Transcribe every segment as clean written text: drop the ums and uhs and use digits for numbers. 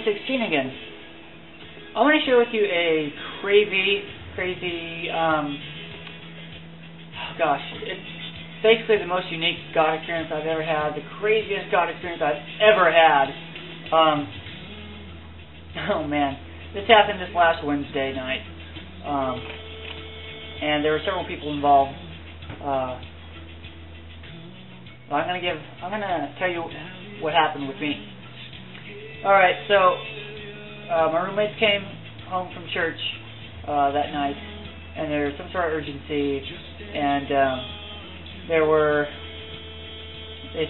2016 again. I want to share with you a crazy, it's basically the most unique God experience I've ever had, the craziest God experience I've ever had. Oh man, this happened this last Wednesday night, and there were several people involved. I'm gonna tell you what happened with me. All right, so my roommates came home from church that night, and there was some sort of urgency, and they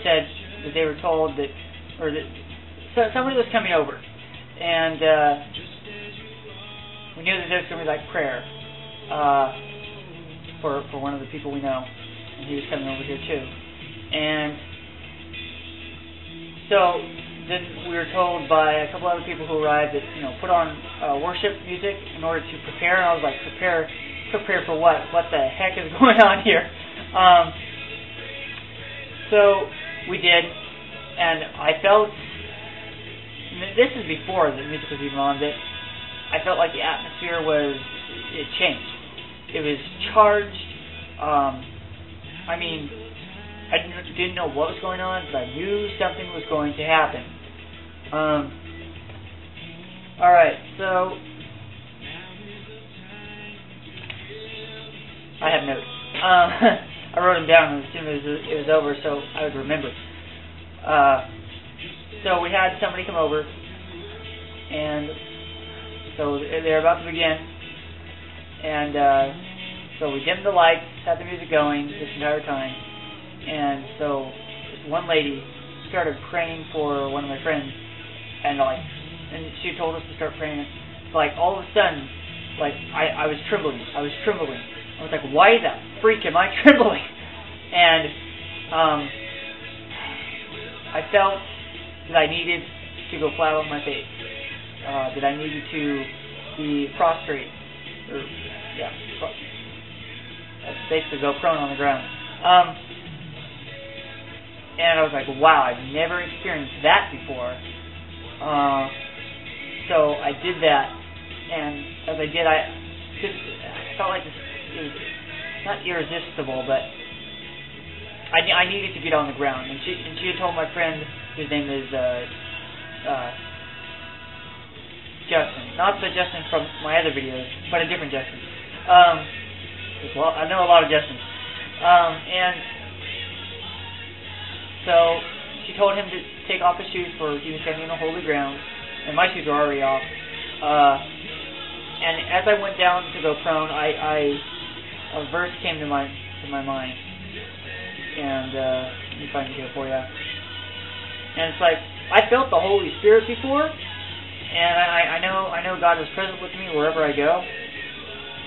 said that they were told that, somebody was coming over, and we knew that there was going to be like prayer for one of the people we know, and he was coming over here too. And so then we were told by a couple other people who arrived that, put on worship music in order to prepare. And I was like, prepare for what? What the heck is going on here? So we did, and I felt, this is before the music was even on, that I felt like the atmosphere it changed. It was charged. I didn't know what was going on, but I knew something was going to happen. Alright, so I have notes. I wrote them down as soon as it was over so I would remember. So we had somebody come over, and so they're about to begin, and so we dimmed the lights, had the music going this entire time, and so this one lady started praying for one of my friends, and she told us to start praying. It's like all of a sudden, like I was trembling. I was like, why the freak am I trembling? And I felt that I needed to go flat on my face. That I needed to be prostrate. Basically go prone on the ground. And I was like, wow, I've never experienced that before. So I did that, and as I did, I felt like it was not irresistible, but I needed to get on the ground. And she had told my friend, whose name is Justin, not the Justin from my other videos, but a different Justin. Well, I know a lot of Justins. And so she told him to take off his shoes, for he was standing on holy ground, and my shoes were already off. And as I went down to go prone, a verse came to my mind, and let me find it here for you. And it's like, I felt the Holy Spirit before, and I know God was present with me wherever I go.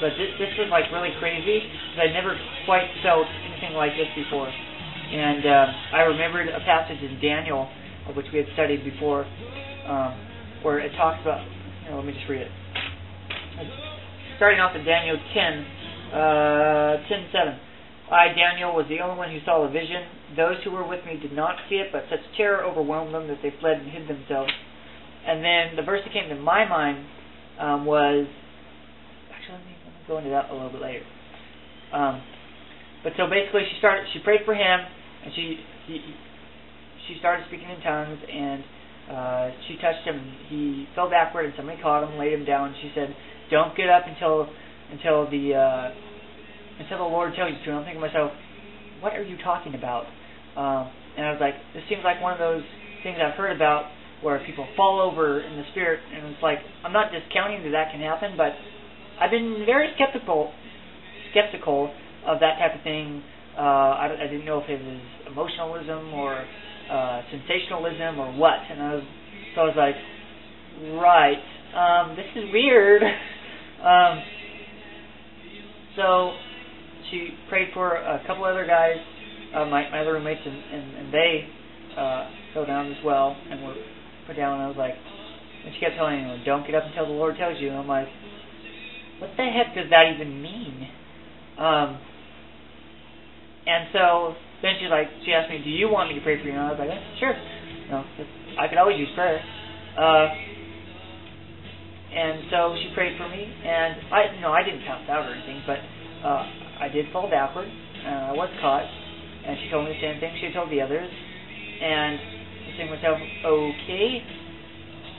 But this was like really crazy, because I never quite felt anything like this before. And I remembered a passage in Daniel, which we had studied before, where it talks about, let me just read it. Starting off in Daniel 10:7. I, Daniel, was the only one who saw the vision. Those who were with me did not see it, but such terror overwhelmed them that they fled and hid themselves. And then the verse that came to my mind was, actually, let me go into that a little bit later. But so basically, she prayed for him, and she started speaking in tongues, and she touched him. He fell backward, and somebody caught him, laid him down. And she said, "Don't get up until the Lord tells you to." And I'm thinking to myself, what are you talking about? And I was like, this seems like one of those things I've heard about where people fall over in the spirit, and it's like, I'm not discounting that can happen, but I've been very skeptical of that type of thing. I didn't know if it was emotionalism or sensationalism or what, and I was like, right, this is weird. So she prayed for a couple other guys, my other roommates, and they fell down as well and were put down. And I was like, and she kept telling me, "Don't get up until the Lord tells you." And I'm like, what the heck does that even mean? And so then she asked me, "Do you want me to pray for you?" And I was like, sure. I could always use prayer. And so she prayed for me, and I didn't pass out or anything, but I did fall backward. I was caught, and she told me the same thing she told the others, and I was thinking to myself, okay.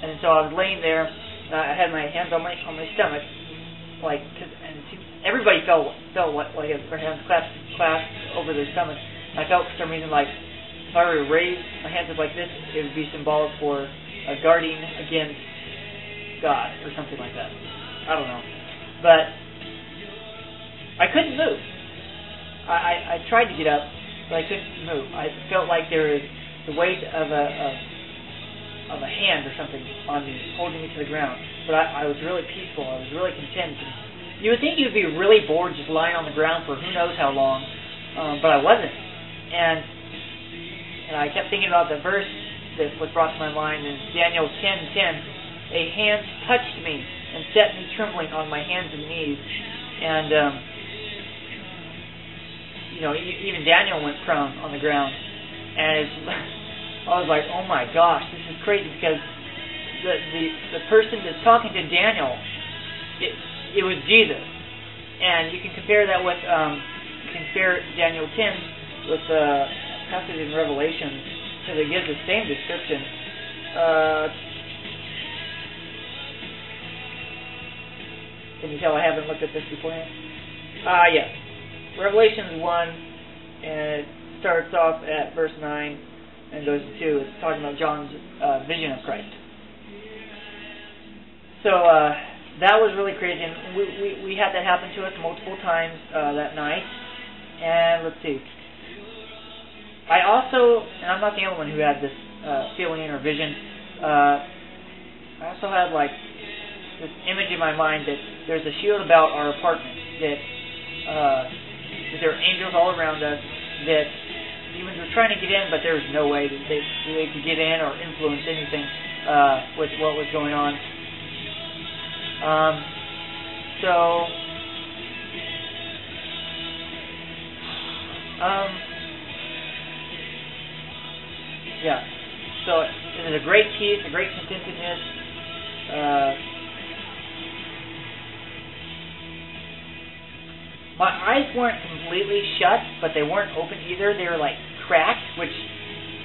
And so I was laying there. I had my hands on my stomach, everybody felt like their hands clasped over their stomach. I felt for some reason like if I were to raise my hands up like this, it would be symbolic for guarding against God or something like that. I don't know, but I couldn't move. I tried to get up, but I couldn't move. I felt like there was the weight of a hand or something on me, holding me to the ground. But I was really peaceful. I was really content. And you would think you'd be really bored just lying on the ground for who knows how long, but I wasn't. And I kept thinking about the verse that was brought to my mind in Daniel 10:10. A hand touched me and set me trembling on my hands and knees. And even Daniel went prone on the ground. And I was like, oh my gosh, this is crazy, because the person that's talking to Daniel, it was Jesus. And you can compare that with compare Daniel 10 with the passage in Revelation, because it gives the same description. Can you tell I haven't looked at this beforehand? Yes. Revelation 1, and it starts off at verse 9 and goes to 2. It's talking about John's vision of Christ. So that was really crazy, and we had that happen to us multiple times that night. And let's see. I also, and I'm not the only one who had this feeling or vision, I also had this image in my mind that there's a shield about our apartment, that there are angels all around us, that demons were trying to get in, but there was no way that they could get in or influence anything with what was going on. So it is a great peace, a great contentedness. My eyes weren't completely shut, but they weren't open either. They were cracked, which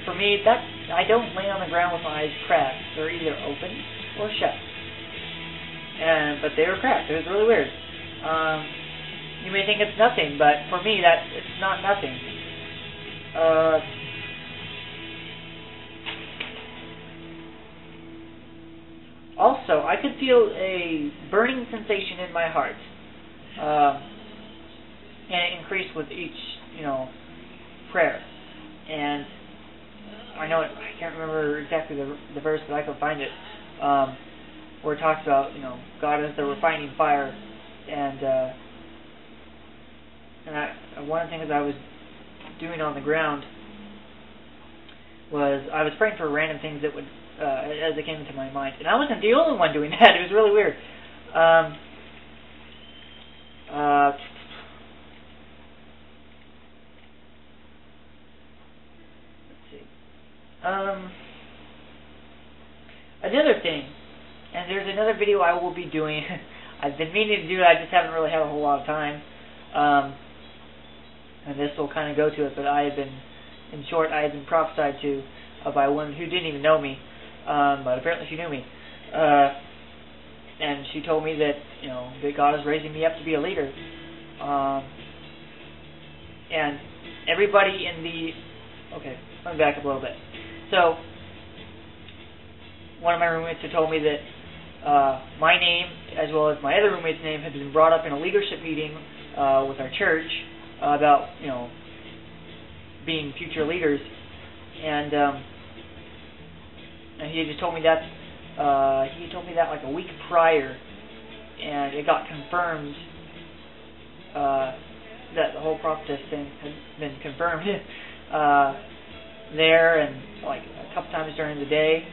for me, I don't lay on the ground with my eyes cracked. They're either open or shut. But they were cracked. It was really weird. You may think it's nothing, but for me, it's not nothing. Also, I could feel a burning sensation in my heart. And it increased with each, prayer. And I can't remember exactly the verse, but I could find it, where it talks about, God as the refining fire. And one of the things I was doing on the ground was I was praying for random things that would, as it came into my mind. And I wasn't the only one doing that. It was really weird. Another thing, and there's another video I will be doing. I've been meaning to do it, I just haven't really had a whole lot of time. And this will kind of go to it, but I had been prophesied to by a woman who didn't even know me, but apparently she knew me. And she told me that, that God is raising me up to be a leader. And everybody okay, let me back up a little bit. So, one of my roommates had told me that my name, as well as my other roommate's name, had been brought up in a leadership meeting with our church about, being future leaders. And he had just told me that, like a week prior, and it got confirmed that the whole prophetess thing had been confirmed there, and a couple times during the day.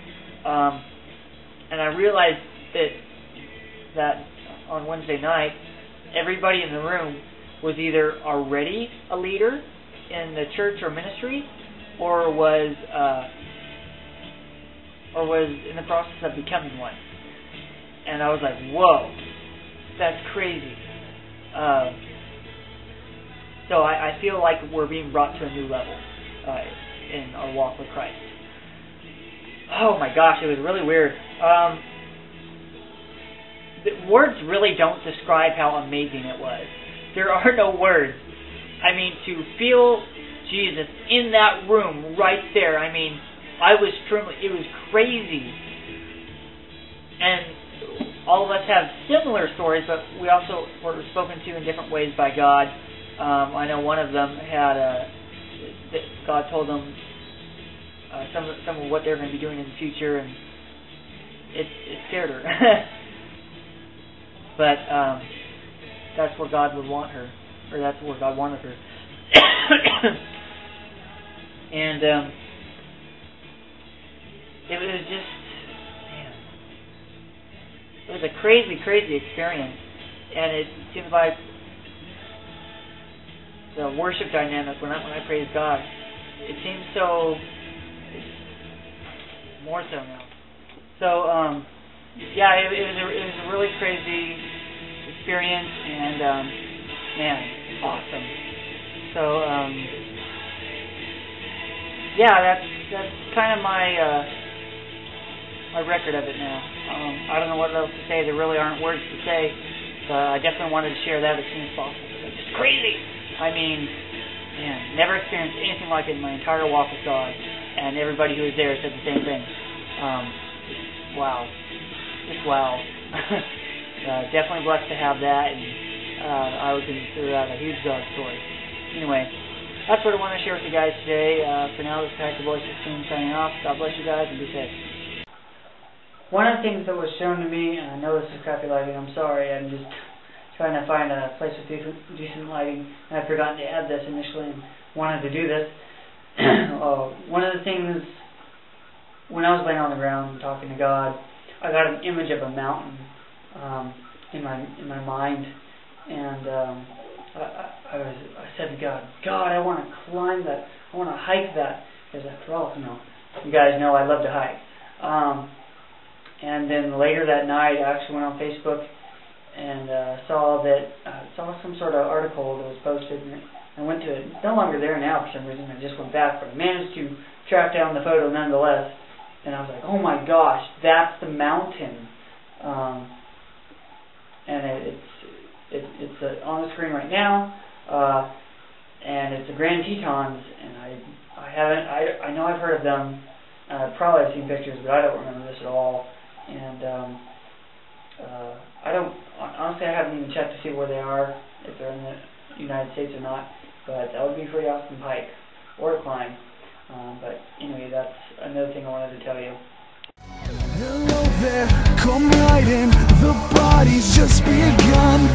And I realized that on Wednesday night, everybody in the room was either already a leader in the church or ministry, or was in the process of becoming one. And I was like, whoa, that's crazy. So I feel like we're being brought to a new level in our walk with Christ. Oh my gosh, it was really weird. The words really don't describe how amazing it was. There are no words. I mean, to feel Jesus in that room right there, I mean, I was trembling. It was crazy. And all of us have similar stories, but we also were spoken to in different ways by God. I know one of them had God told them some of what they're going to be doing in the future, and it scared her. But that's where God would want her, or that's where God wanted her. And it was just, man, it was a crazy, crazy experience. And it seems like the worship dynamic when I praise God, it seems so, more so now. So, yeah, it was a really crazy experience, and man, awesome. So, yeah, that's kind of my record of it now. I don't know what else to say. There really aren't words to say, but I definitely wanted to share that as soon as possible. It's just crazy. I mean, man, never experienced anything like it in my entire walk with God, and everybody who was there said the same thing. Wow. Just wow. Definitely blessed to have that, and I would consider that a huge God story. Anyway, that's what I want to share with you guys today. For now, this is Pastor Boy 16 signing off. God bless you guys, and be safe. One of the things that was shown to me, and I know this is crappy lighting, I'm sorry, I'm just trying to find a place with decent lighting, and I'd forgotten to add this initially and wanted to do this. One of the things, when I was laying on the ground talking to God, I got an image of a mountain in my mind, and I said to God, I want to climb that, I want to hike that, because after all, you guys know I love to hike. And then later that night, I actually went on Facebook and saw some sort of article that was posted, and I went to it. It's no longer there now for some reason. I just went back, but I managed to track down the photo nonetheless. And I was like, oh my gosh, that's the mountain. And it's on the screen right now, and it's the Grand Tetons. And I know I've heard of them. Probably I've seen pictures, but I don't remember this at all. And honestly, I haven't even checked to see where they are, if they're in the United States or not. But that would be pretty awesome to hike or to climb. But anyway, that's another thing I wanted to tell you. Hello there, come right in, the party's just begun.